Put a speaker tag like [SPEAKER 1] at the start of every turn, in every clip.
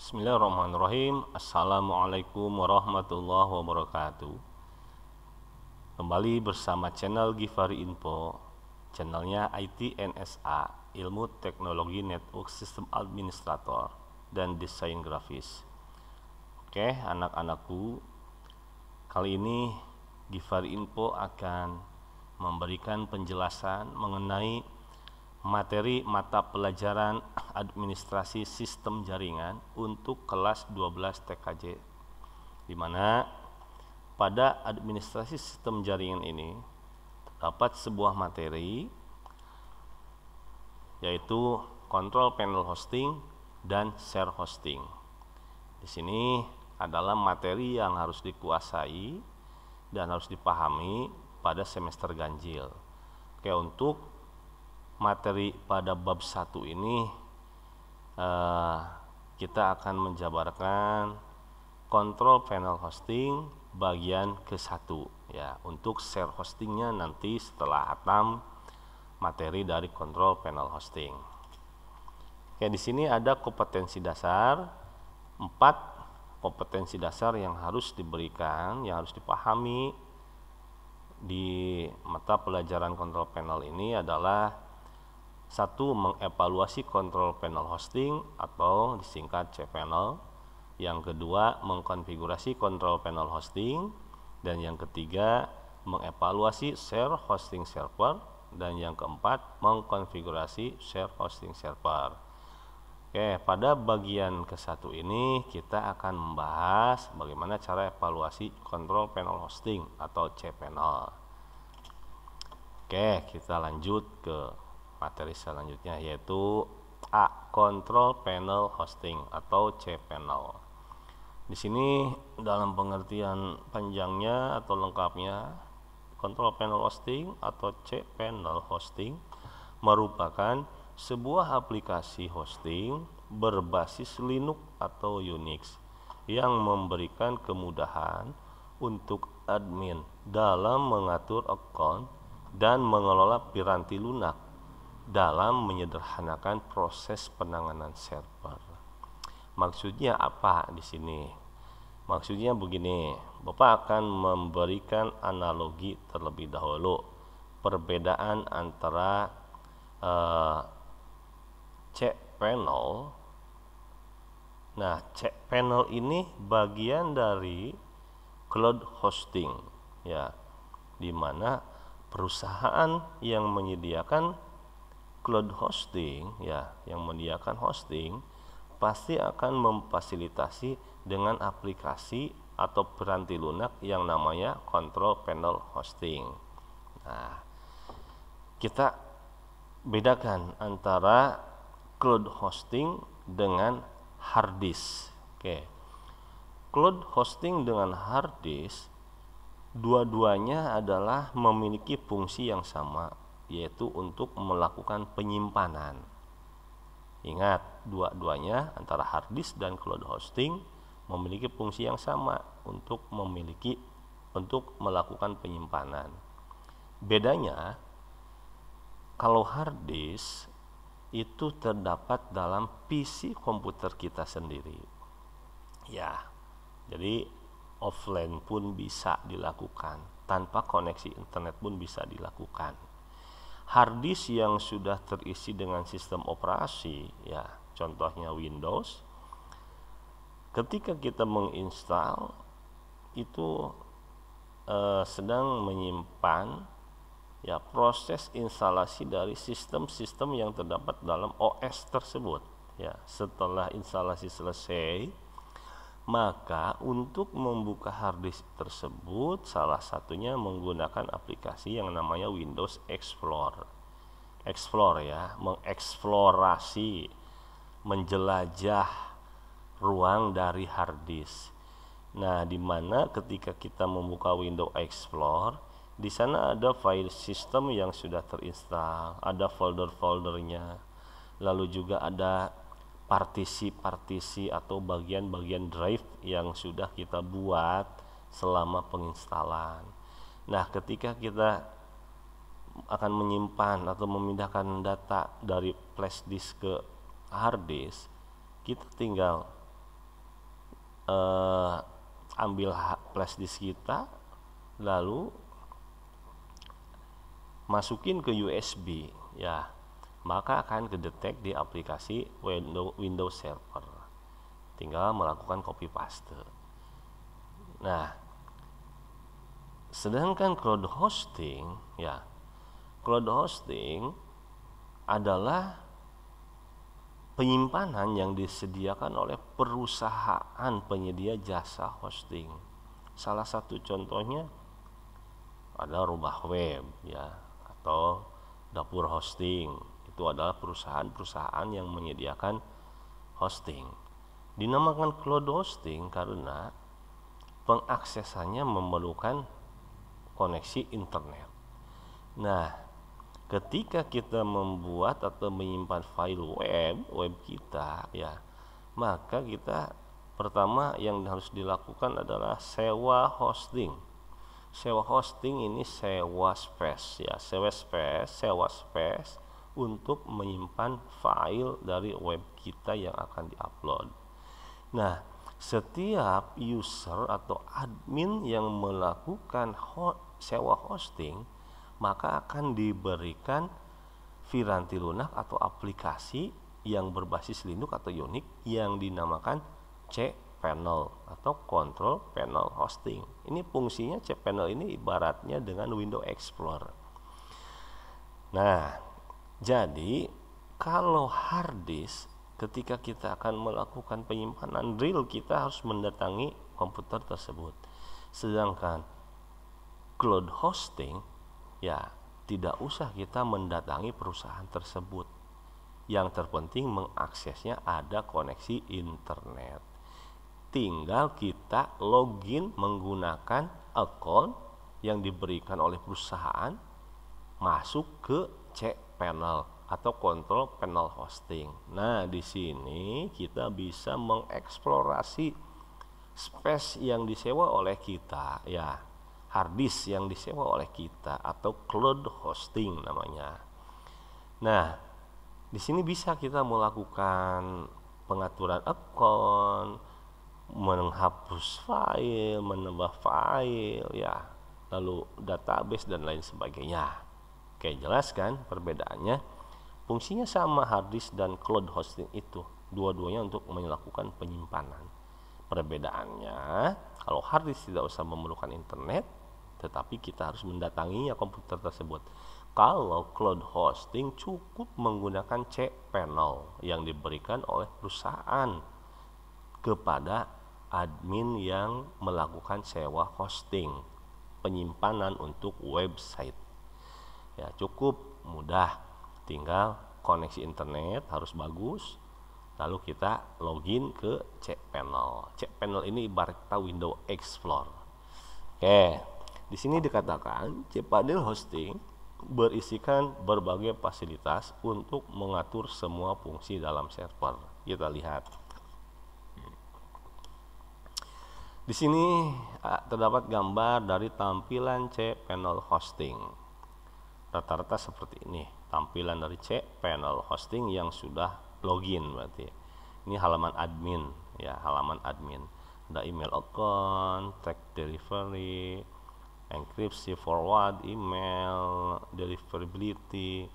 [SPEAKER 1] Bismillahirrahmanirrahim. Assalamualaikum warahmatullahi wabarakatuh. Kembali bersama channel Givari Info, channelnya IT NSA, Ilmu Teknologi Network System Administrator dan Desain Grafis. Oke, anak-anakku, kali ini Givari Info akan memberikan penjelasan mengenai materi mata pelajaran administrasi sistem jaringan untuk kelas 12 TKJ, di mana pada administrasi sistem jaringan ini terdapat sebuah materi yaitu kontrol panel hosting dan share hosting. Di sini adalah materi yang harus dikuasai dan harus dipahami pada semester ganjil. Oke, untuk materi pada bab 1 ini kita akan menjabarkan kontrol panel hosting bagian ke-1 ya. Untuk share hostingnya nanti setelah hatam materi dari kontrol panel hosting. Oke, di sini ada kompetensi dasar, 4 kompetensi dasar yang harus diberikan, yang harus dipahami di mata pelajaran kontrol panel ini adalah: 1. Mengevaluasi kontrol panel hosting atau disingkat cPanel. Yang kedua, mengkonfigurasi kontrol panel hosting. Dan yang ketiga, mengevaluasi share hosting server. Dan yang keempat, mengkonfigurasi share hosting server. Oke, pada bagian ke-1 ini kita akan membahas bagaimana cara evaluasi kontrol panel hosting atau cPanel. Oke, kita lanjut ke materi selanjutnya, yaitu A. Control Panel Hosting atau cPanel. Di sini dalam pengertian panjangnya atau lengkapnya, Control Panel Hosting atau cPanel Hosting merupakan sebuah aplikasi hosting berbasis Linux atau Unix yang memberikan kemudahan untuk admin dalam mengatur account dan mengelola piranti lunak dalam menyederhanakan proses penanganan server. Maksudnya apa di sini? Maksudnya begini, Bapak akan memberikan analogi terlebih dahulu perbedaan antara cPanel. Nah, cPanel ini bagian dari cloud hosting ya, di mana perusahaan yang menyediakan cloud hosting ya, yang menyediakan hosting pasti akan memfasilitasi dengan aplikasi atau piranti lunak yang namanya control panel hosting. Nah, kita bedakan antara cloud hosting dengan hard disk. Oke. Cloud hosting dengan hard disk dua-duanya adalah memiliki fungsi yang sama, yaitu untuk melakukan penyimpanan. Ingat, dua-duanya antara hard disk dan cloud hosting memiliki fungsi yang sama untuk melakukan penyimpanan. Bedanya, kalau hard disk itu terdapat dalam PC komputer kita sendiri. Ya, jadi offline pun bisa dilakukan, tanpa koneksi internet pun bisa dilakukan. Hard disk yang sudah terisi dengan sistem operasi ya, contohnya Windows, ketika kita menginstal itu sedang menyimpan ya proses instalasi dari sistem-sistem yang terdapat dalam OS tersebut ya. Setelah instalasi selesai, maka untuk membuka hard disk tersebut salah satunya menggunakan aplikasi yang namanya Windows Explorer ya, mengeksplorasi, menjelajah ruang dari hard disk. Nah, di mana ketika kita membuka Windows Explorer, di sana ada file system yang sudah terinstall, ada folder-foldernya, lalu juga ada partisi-partisi atau bagian-bagian drive yang sudah kita buat selama penginstalan. Nah, ketika kita akan menyimpan atau memindahkan data dari flash disk ke hard disk, kita tinggal ambil flash disk kita, lalu masukin ke USB, ya, maka akan kedetek di aplikasi Windows Server. Tinggal melakukan copy paste. Nah, sedangkan cloud hosting, ya, cloud hosting adalah penyimpanan yang disediakan oleh perusahaan penyedia jasa hosting. Salah satu contohnya ada Rumah Web, ya, atau Dapur Hosting. Itu adalah perusahaan-perusahaan yang menyediakan hosting. Dinamakan cloud hosting karena pengaksesannya memerlukan koneksi internet. Nah, ketika kita membuat atau menyimpan file web kita, ya, maka kita pertama yang harus dilakukan adalah sewa hosting. Sewa hosting ini sewa space, ya, sewa space untuk menyimpan file dari web kita yang akan diupload. Nah, setiap user atau admin yang melakukan sewa hosting maka akan diberikan Piranti lunak atau aplikasi yang berbasis Linux atau Unix yang dinamakan cPanel atau Control Panel Hosting. Ini fungsinya cPanel ini ibaratnya dengan Windows Explorer. Nah, jadi kalau hard disk ketika kita akan melakukan penyimpanan real, kita harus mendatangi komputer tersebut. Sedangkan cloud hosting, ya, tidak usah kita mendatangi perusahaan tersebut. Yang terpenting mengaksesnya ada koneksi internet. Tinggal kita login menggunakan account yang diberikan oleh perusahaan, masuk ke cPanel atau Control Panel Hosting. Nah, di sini kita bisa mengeksplorasi space yang disewa oleh kita, ya, hard disk yang disewa oleh kita atau cloud hosting namanya. Nah, di sini bisa kita melakukan pengaturan account, menghapus file, menambah file, ya, lalu database dan lain sebagainya. Oke, jelas kan perbedaannya? Fungsinya sama hard disk dan cloud hosting itu, dua-duanya untuk melakukan penyimpanan. Perbedaannya, kalau hard disk tidak usah memerlukan internet, tetapi kita harus mendatanginya komputer tersebut. Kalau cloud hosting cukup menggunakan cPanel yang diberikan oleh perusahaan kepada admin yang melakukan sewa hosting, penyimpanan untuk website. Ya, cukup mudah, tinggal koneksi internet harus bagus, lalu kita login ke cPanel. cPanel ini ibaratnya Windows Explorer. Oke. Di sini dikatakan cPanel hosting berisikan berbagai fasilitas untuk mengatur semua fungsi dalam server. Kita lihat. Di sini terdapat gambar dari tampilan cPanel hosting. Rata-rata seperti ini, tampilan dari cPanel hosting yang sudah login berarti. Ini halaman admin, ya, halaman admin. Ada email account, tag delivery, enkripsi forward, email, deliverability,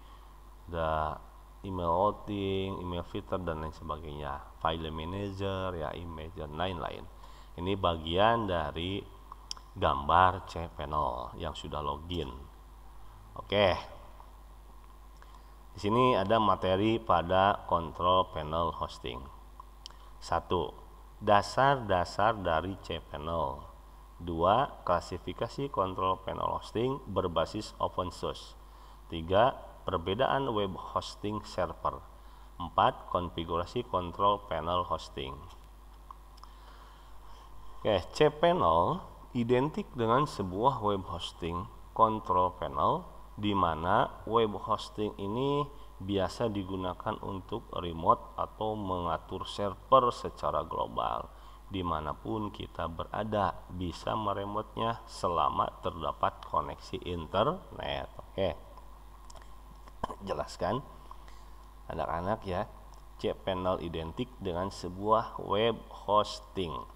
[SPEAKER 1] the email routing, email filter dan lain sebagainya, file manager, ya, image dan lain-lain. Ini bagian dari gambar cPanel yang sudah login. Oke. Di sini ada materi pada Control Panel Hosting. 1. Dasar-dasar dari cPanel. 2. Klasifikasi Control Panel Hosting berbasis open source. 3. Perbedaan web hosting server. 4. Konfigurasi Control Panel Hosting. Oke, cPanel identik dengan sebuah web hosting control panel, di mana web hosting ini biasa digunakan untuk remote atau mengatur server secara global. Dimanapun kita berada, bisa meremotnya selama terdapat koneksi internet. Oke, jelaskan anak-anak, ya. cPanel identik dengan sebuah web hosting,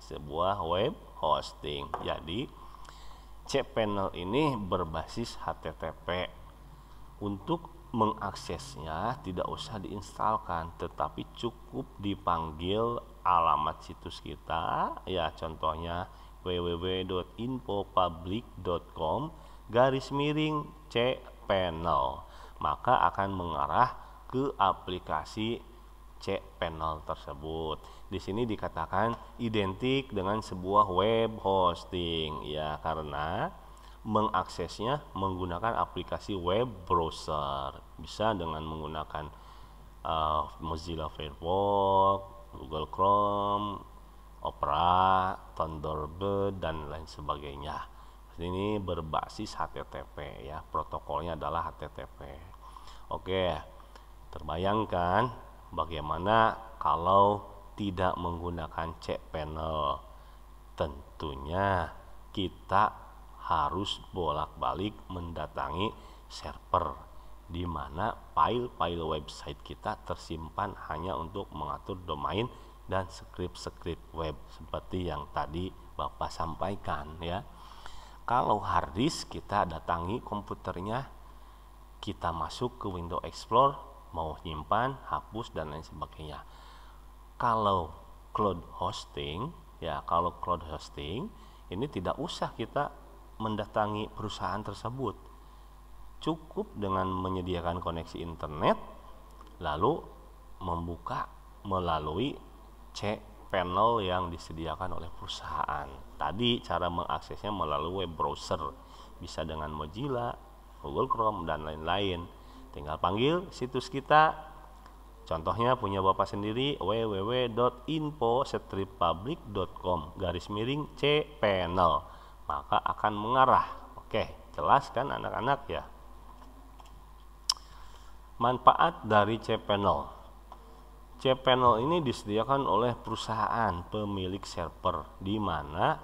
[SPEAKER 1] Jadi cPanel ini berbasis HTTP. Untuk mengaksesnya tidak usah diinstalkan, tetapi cukup dipanggil alamat situs kita, ya contohnya www.infopublic.com/cpanel, maka akan mengarah ke aplikasi cPanel tersebut. Di sini dikatakan identik dengan sebuah web hosting, ya karena mengaksesnya menggunakan aplikasi web browser, bisa dengan menggunakan Mozilla Firefox, Google Chrome, Opera, Thunderbird dan lain sebagainya. Ini berbasis HTTP, ya, protokolnya adalah HTTP. Oke, terbayangkan bagaimana kalau tidak menggunakan cPanel? Tentunya kita harus bolak-balik mendatangi server, di mana file-file website kita tersimpan hanya untuk mengatur domain dan script-script web seperti yang tadi Bapak sampaikan, ya. Kalau hard disk kita datangi komputernya, kita masuk ke Windows Explorer, mau nyimpan, hapus dan lain sebagainya. Kalau cloud hosting ini tidak usah kita mendatangi perusahaan tersebut, cukup dengan menyediakan koneksi internet lalu membuka melalui cPanel yang disediakan oleh perusahaan. Tadi cara mengaksesnya melalui web browser, bisa dengan Mozilla, Google Chrome dan lain-lain. Tinggal panggil situs kita, contohnya punya Bapak sendiri, www.info-public.com/cpanel, maka akan mengarah. Oke, jelas kan anak-anak, ya? Manfaat dari cPanel. cPanel ini disediakan oleh perusahaan pemilik server, di mana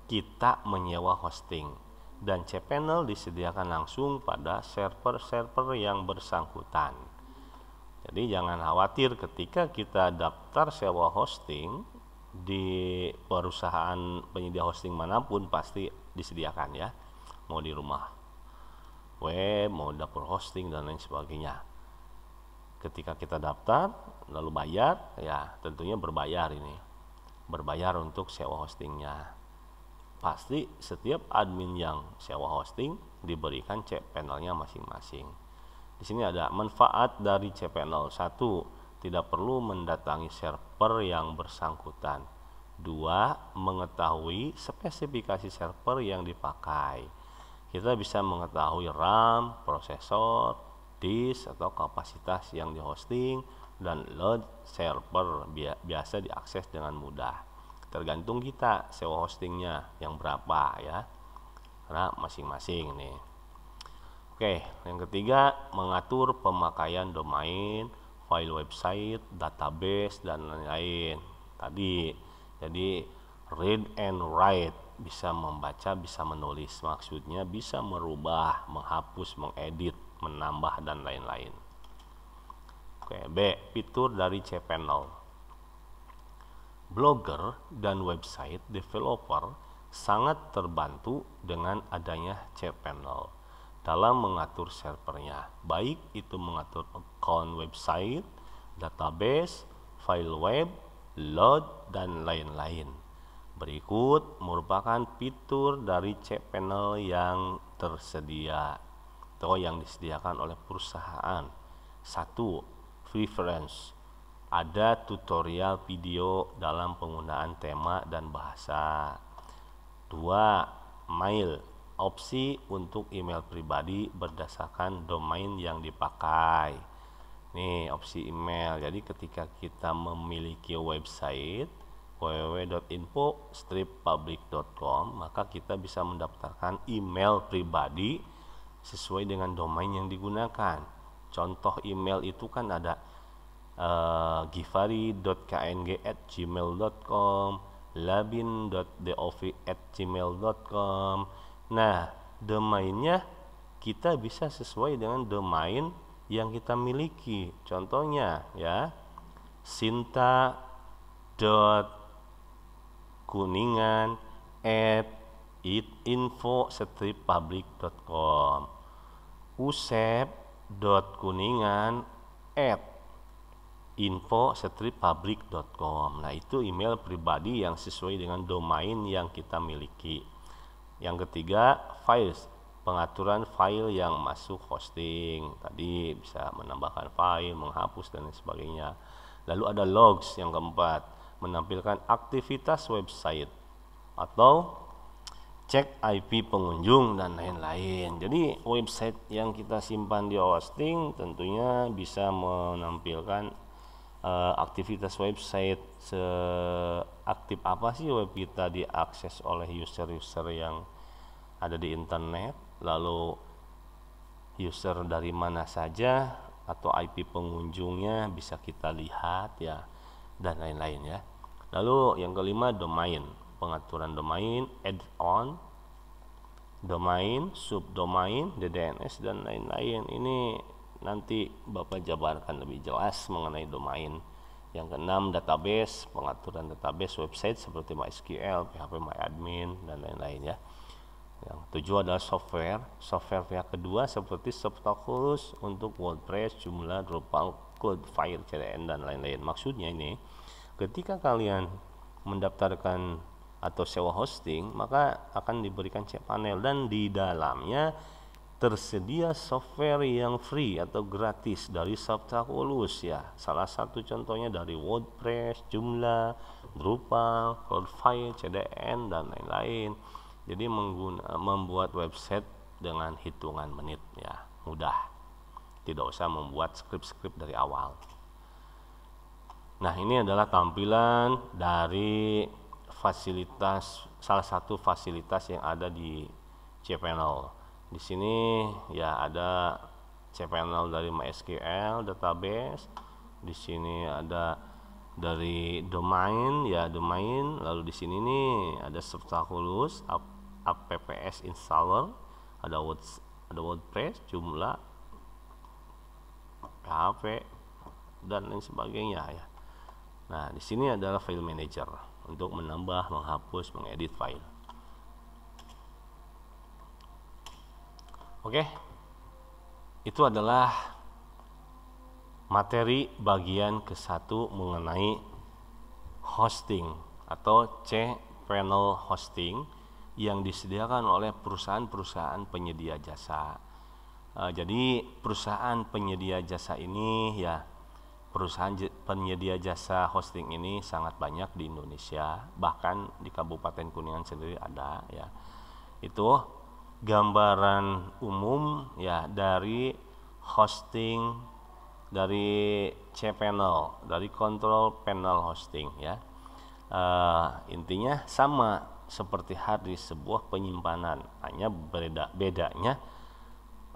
[SPEAKER 1] kita menyewa hosting, dan cPanel disediakan langsung pada server-server yang bersangkutan. Jadi jangan khawatir ketika kita daftar sewa hosting di perusahaan penyedia hosting manapun pasti disediakan, ya, mau di rumah web, mau dapur hosting dan lain sebagainya. Ketika kita daftar lalu bayar, ya tentunya berbayar untuk sewa hostingnya. Pasti setiap admin yang sewa hosting diberikan cPanelnya masing-masing. Di sini ada manfaat dari cPanel. 1. Tidak perlu mendatangi server yang bersangkutan. 2. Mengetahui spesifikasi server yang dipakai. Kita bisa mengetahui RAM, prosesor, disk atau kapasitas yang dihosting, dan load server biasa diakses dengan mudah. Tergantung kita sewa hostingnya yang berapa, ya, karena masing-masing nih. Oke, yang ketiga, mengatur pemakaian domain, file website, database dan lain-lain. Tadi, jadi read and write, bisa membaca, bisa menulis. Maksudnya bisa merubah, menghapus, mengedit, menambah dan lain-lain. Oke, B, fitur dari cPanel. Blogger dan website developer sangat terbantu dengan adanya cPanel dalam mengatur servernya, baik itu mengatur account website, database, file web, load, dan lain-lain. Berikut merupakan fitur dari cPanel yang tersedia atau yang disediakan oleh perusahaan. 1. Preference. Ada tutorial video dalam penggunaan tema dan bahasa. 2. Mail. Opsi untuk email pribadi berdasarkan domain yang dipakai. Nih, opsi email. Jadi ketika kita memiliki website www.info-public.com, maka kita bisa mendaftarkan email pribadi sesuai dengan domain yang digunakan. Contoh email itu kan ada givari.kng@gmail.com, labin.dov@gmail.com. Nah, domainnya kita bisa sesuai dengan domain yang kita miliki. Contohnya, ya, sinta.kuningan@info-public.com, usep.kuningan@info-public.com. Nah, itu email pribadi yang sesuai dengan domain yang kita miliki. Yang ketiga, files, pengaturan file yang masuk hosting. Tadi bisa menambahkan file, menghapus dan lain sebagainya. Lalu ada logs yang keempat, menampilkan aktivitas website atau cek IP pengunjung dan lain-lain. Jadi website yang kita simpan di hosting tentunya bisa menampilkan aktivitas website, seaktif apa sih web kita diakses oleh user-user yang ada di internet, lalu user dari mana saja atau IP pengunjungnya bisa kita lihat ya, dan lain-lain ya. Lalu yang kelima, domain, pengaturan domain, add-on domain, subdomain, DDNS dan lain-lain. Ini nanti Bapak jabarkan lebih jelas mengenai domain. Yang keenam, database, pengaturan database website seperti MySQL, PHP-MyAdmin dan lain-lain ya. Yang tujuh adalah software pihak kedua seperti Softaculous untuk WordPress, Joomla, Drupal, Cloudflare, CDN dan lain-lain. Maksudnya ini, ketika kalian mendaftarkan atau sewa hosting, maka akan diberikan cPanel dan di dalamnya tersedia software yang free atau gratis dari Softaculous ya. Salah satu contohnya dari WordPress, Joomla, Drupal, Cloudflare, CDN dan lain-lain. Jadi membuat website dengan hitungan menit ya, mudah. Tidak usah membuat skrip-skrip dari awal. Nah, ini adalah tampilan dari fasilitas, salah satu fasilitas yang ada di cPanel. Di sini ya ada cPanel dari MySQL database. Di sini ada dari domain ya, domain. Lalu di sini nih ada Softaculous, apps installer, ada WordPress, Joomla, PHP dan lain sebagainya ya. Nah, di sini adalah file manager untuk menambah, menghapus, mengedit file. Oke, itu adalah materi bagian ke-1 mengenai hosting atau cPanel hosting yang disediakan oleh perusahaan-perusahaan penyedia jasa. Jadi perusahaan penyedia jasa ini ya, perusahaan penyedia jasa hosting ini sangat banyak di Indonesia, bahkan di Kabupaten Kuningan sendiri ada ya. Itu gambaran umum ya dari hosting, dari cPanel, dari control panel hosting ya. Intinya sama seperti hard disk sebuah penyimpanan, hanya bedanya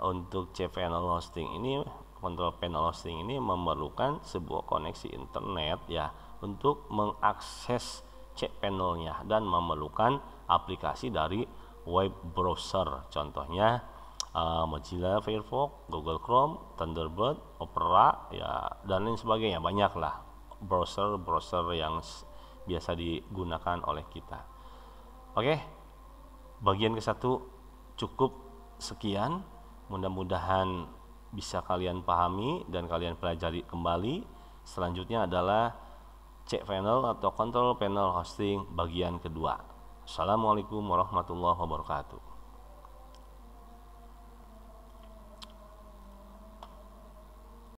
[SPEAKER 1] untuk cPanel hosting ini, control panel hosting ini memerlukan sebuah koneksi internet ya untuk mengakses cPanelnya dan memerlukan aplikasi dari web browser, contohnya Mozilla Firefox, Google Chrome, Thunderbird, Opera ya dan lain sebagainya. Banyaklah browser yang biasa digunakan oleh kita. Oke, bagian ke-1 cukup sekian. Mudah-mudahan bisa kalian pahami dan kalian pelajari kembali. Selanjutnya adalah cPanel atau control panel hosting bagian kedua. Assalamualaikum warahmatullahi wabarakatuh.